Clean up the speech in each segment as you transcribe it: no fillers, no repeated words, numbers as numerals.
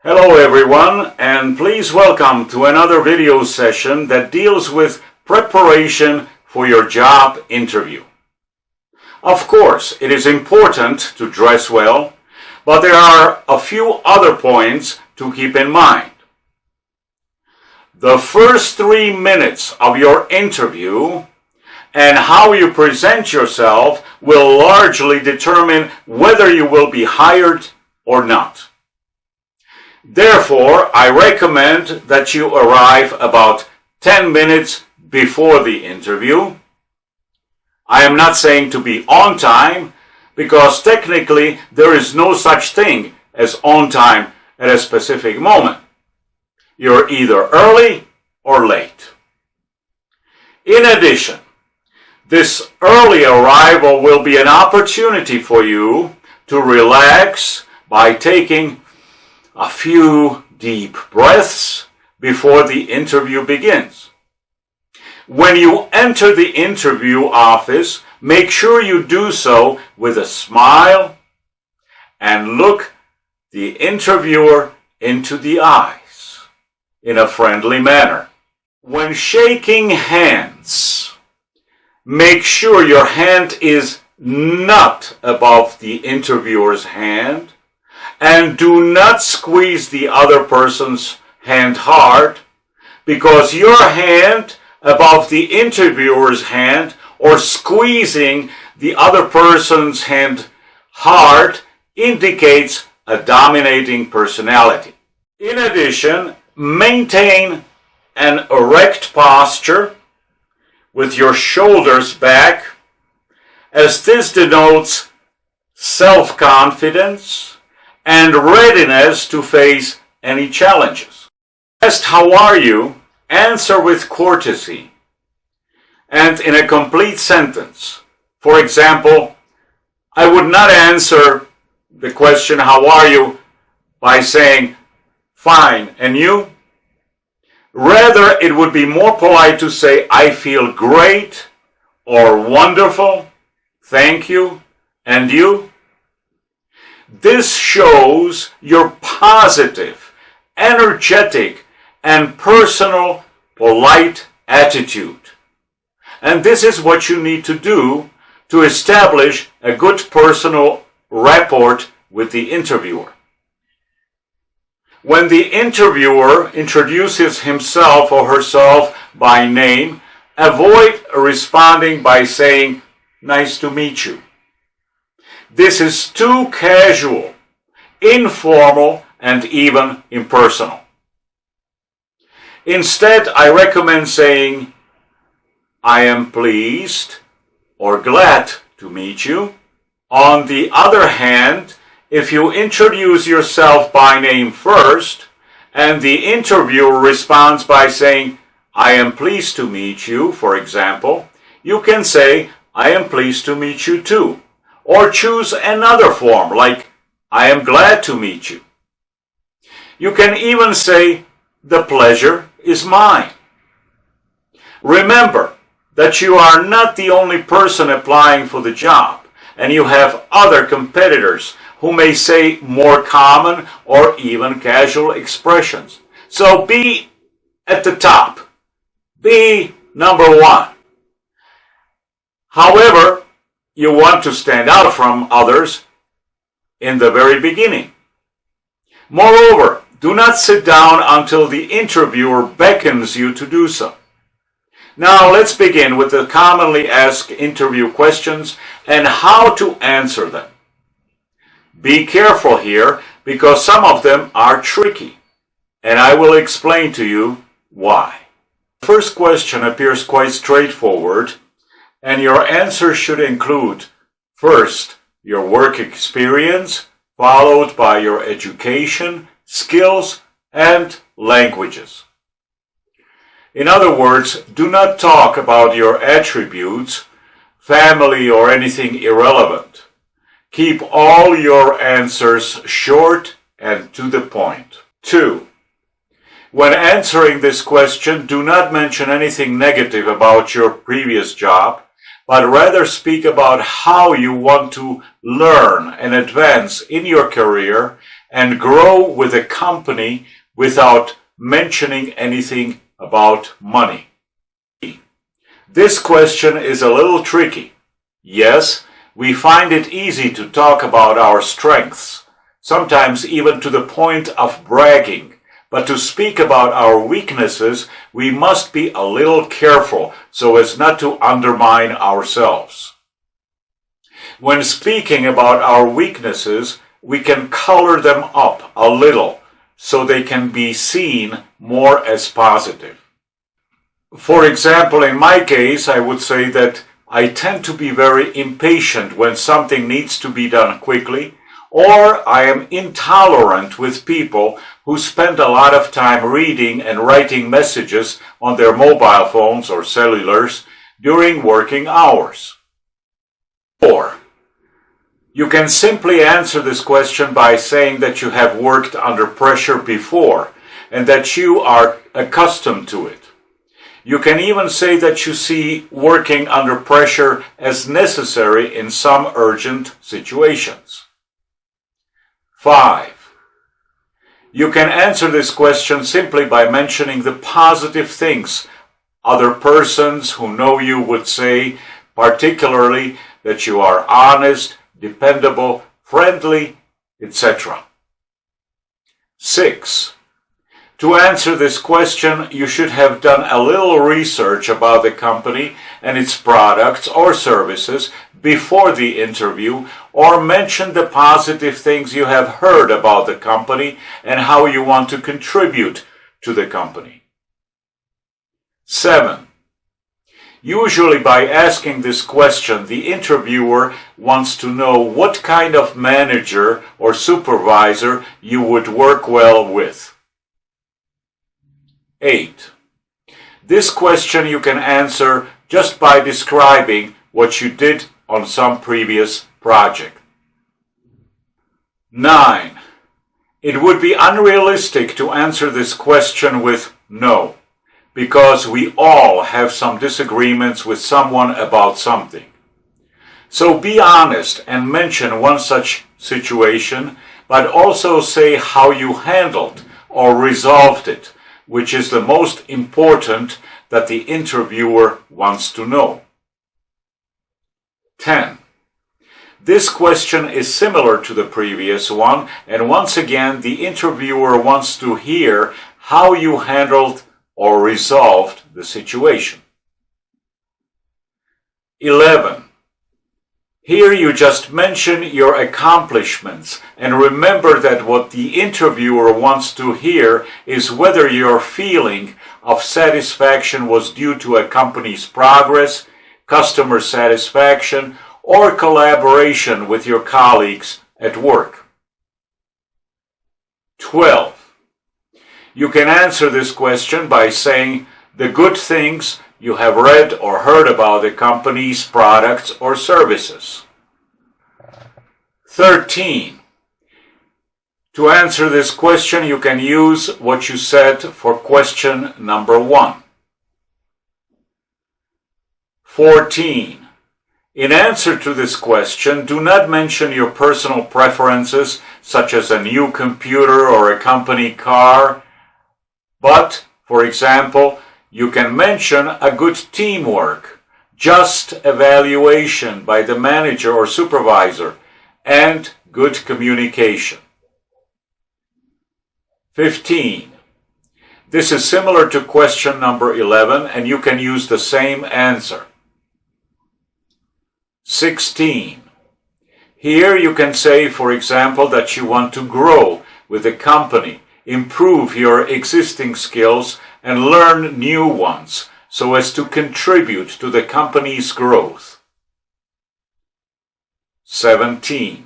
Hello everyone, and please welcome to another video session that deals with preparation for your job interview. Of course, it is important to dress well, but there are a few other points to keep in mind. The first 3 minutes of your interview and how you present yourself will largely determine whether you will be hired or not. Therefore, I recommend that you arrive about 10 minutes before the interview. I am not saying to be on time, because technically there is no such thing as on time at a specific moment. You're either early or late. In addition, this early arrival will be an opportunity for you to relax by taking a few deep breaths before the interview begins. When you enter the interview office, make sure you do so with a smile and look the interviewer into the eyes in a friendly manner. When shaking hands, make sure your hand is not above the interviewer's hand, and do not squeeze the other person's hand hard, because your hand above the interviewer's hand or squeezing the other person's hand hard indicates a dominating personality. In addition, maintain an erect posture with your shoulders back, as this denotes self-confidence and readiness to face any challenges. Asked how are you, answer with courtesy and in a complete sentence. For example, I would not answer the question how are you by saying fine and you. Rather, it would be more polite to say I feel great or wonderful, thank you, and you. This shows your positive, energetic, and personal, polite attitude. And this is what you need to do to establish a good personal rapport with the interviewer. When the interviewer introduces himself or herself by name, avoid responding by saying, "Nice to meet you." This is too casual, informal, and even impersonal. Instead, I recommend saying, "I am pleased or glad to meet you." On the other hand, if you introduce yourself by name first, and the interviewer responds by saying, "I am pleased to meet you," for example, you can say, "I am pleased to meet you too." Or choose another form, like, "I am glad to meet you." You can even say, "The pleasure is mine." Remember that you are not the only person applying for the job, and you have other competitors who may say more common or even casual expressions. So be at the top. Be number one. However, you want to stand out from others in the very beginning. Moreover, do not sit down until the interviewer beckons you to do so. Now let's begin with the commonly asked interview questions and how to answer them. Be careful here, because some of them are tricky, and I will explain to you why. The first question appears quite straightforward, and your answer should include, first, your work experience, followed by your education, skills, and languages. In other words, do not talk about your attributes, family, or anything irrelevant. Keep all your answers short and to the point. 2. When answering this question, do not mention anything negative about your previous job, but rather speak about how you want to learn and advance in your career and grow with a company without mentioning anything about money? This question is a little tricky. Yes, we find it easy to talk about our strengths, sometimes even to the point of bragging. But to speak about our weaknesses, we must be a little careful so as not to undermine ourselves. When speaking about our weaknesses, we can color them up a little so they can be seen more as positive. For example, in my case, I would say that I tend to be very impatient when something needs to be done quickly, or I am intolerant with people who spend a lot of time reading and writing messages on their mobile phones or cellulars during working hours. 4. You can simply answer this question by saying that you have worked under pressure before and that you are accustomed to it. You can even say that you see working under pressure as necessary in some urgent situations. 5. You can answer this question simply by mentioning the positive things other persons who know you would say, particularly that you are honest, dependable, friendly, etc. 6. To answer this question, you should have done a little research about the company and its products or services before the interview, or mention the positive things you have heard about the company and how you want to contribute to the company. 7. Usually by asking this question, the interviewer wants to know what kind of manager or supervisor you would work well with. 8. This question you can answer just by describing what you did on some previous project. 9. It would be unrealistic to answer this question with no, because we all have some disagreements with someone about something. So be honest and mention one such situation, but also say how you handled or resolved it, which is the most important that the interviewer wants to know. 10. This question is similar to the previous one, and once again the interviewer wants to hear how you handled or resolved the situation. 11. Here you just mention your accomplishments, and remember that what the interviewer wants to hear is whether your feeling of satisfaction was due to a company's progress, customer satisfaction, or collaboration with your colleagues at work. 12. You can answer this question by saying the good things you have read or heard about the company's products or services. 13. To answer this question, you can use what you said for question number 1. 14. In answer to this question, do not mention your personal preferences, such as a new computer or a company car, but, for example, you can mention a good teamwork, just evaluation by the manager or supervisor, and good communication. 15. This is similar to question number 11, and you can use the same answer. 16. Here you can say, for example, that you want to grow with the company, improve your existing skills, and learn new ones so as to contribute to the company's growth. 17.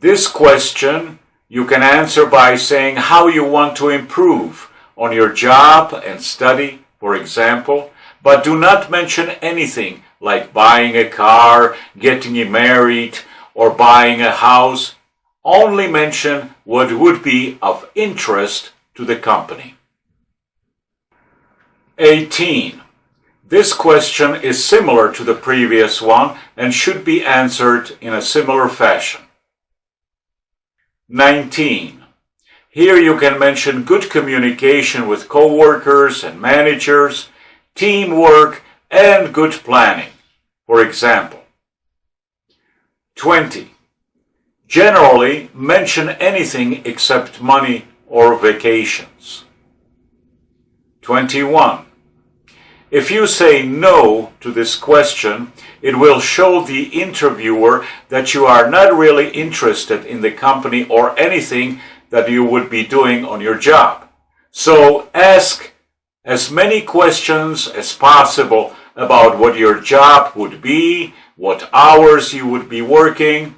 This question you can answer by saying how you want to improve on your job and study, for example, but do not mention anything like buying a car, getting married, or buying a house. Only mention what would be of interest to the company. 18. This question is similar to the previous one and should be answered in a similar fashion. 19. Here you can mention good communication with coworkers and managers, teamwork, and good planning, for example. 20. Generally, mention anything except money or vacations. 21. If you say no to this question, it will show the interviewer that you are not really interested in the company or anything that you would be doing on your job. So ask as many questions as possible about what your job would be, what hours you would be working.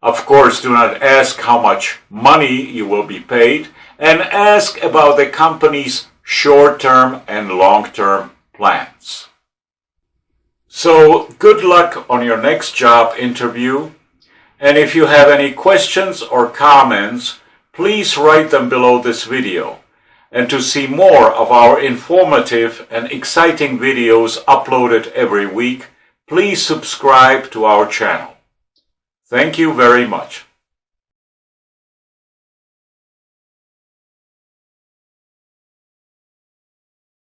Of course, do not ask how much money you will be paid, and ask about the company's short-term and long-term plans. So, good luck on your next job interview, and if you have any questions or comments, please write them below this video. And to see more of our informative and exciting videos uploaded every week, please subscribe to our channel. Thank you very much.